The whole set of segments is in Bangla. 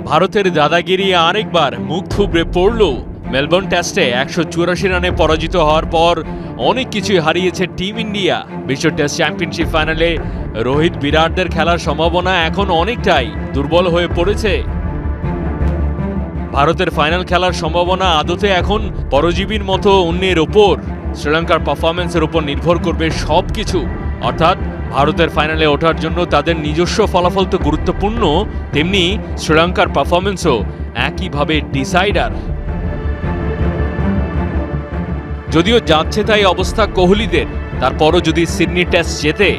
ভারতের দাদাগিরি আরেকবার মুখ থুবড়ে পড়ল। মেলবোর্ন টেস্টে ১৮৪ রানে পরাজিত হওয়ার পর অনেক কিছুই হারিয়েছে টিম ইন্ডিয়া। বিশ্ব টেস্ট চ্যাম্পিয়নশিপ ফাইনালে রোহিত বিরাটদের খেলার সম্ভাবনা এখন অনেকটাই দুর্বল হয়ে পড়েছে। ভারতের ফাইনাল খেলার সম্ভাবনা আদতে এখন পরজীবীর মতো অন্যের ওপর। শ্রীলঙ্কার পারফরম্যান্সের উপর নির্ভর করবে সবকিছু। অর্থাৎ ভারতের ফাইনালে ওঠার জন্য তাদের নিজস্ব ফলাফল তো গুরুত্বপূর্ণ, তেমনি শ্রীলঙ্কার পারফরম্যান্সও একইভাবে ডিসাইডার। যদিও যাচ্ছে তাই অবস্থা কোহলিদের, তারপরও যদি সিডনি টেস্ট জেতে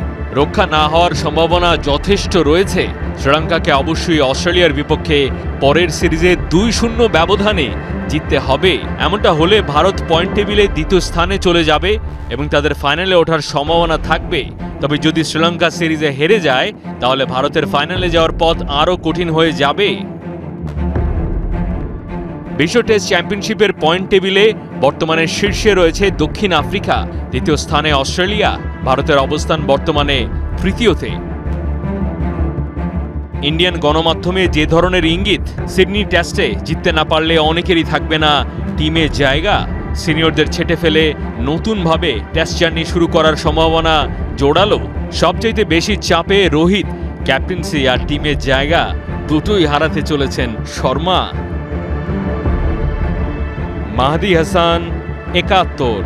রক্ষা না হওয়ার সম্ভাবনা যথেষ্ট রয়েছে। শ্রীলঙ্কাকে অবশ্যই অস্ট্রেলিয়ার বিপক্ষে পরের সিরিজে ২-০ ব্যবধানে জিততে হবে। এমনটা হলে ভারত পয়েন্ট টেবিলে দ্বিতীয় স্থানে চলে যাবে এবং তাদের ফাইনালে ওঠার সম্ভাবনা থাকবে। তবে যদি শ্রীলঙ্কা সিরিজে হেরে যায় তাহলে ভারতের ফাইনালে যাওয়ার পথ আরও কঠিন হয়ে যাবে। বিশ্ব টেস্ট চ্যাম্পিয়নশিপের পয়েন্ট টেবিলে বর্তমানে শীর্ষে রয়েছে দক্ষিণ আফ্রিকা, দ্বিতীয় স্থানে অস্ট্রেলিয়া, ভারতের অবস্থান বর্তমানে তৃতীয়তে। ইন্ডিয়ান গণমাধ্যমে যে ধরনের ইঙ্গিত, সিডনি টেস্টে জিততে না পারলে অনেকেরই থাকবে না টিমে জায়গা। সিনিয়রদের ছেটে ফেলে নতুনভাবে টেস্ট জার্নি শুরু করার সম্ভাবনা জোরালো। সবচাইতে বেশি চাপে রোহিত, ক্যাপ্টেন্সি আর টিমের জায়গা দুটোই হারাতে চলেছেন শর্মা। মাহদি হাসান, ৭১।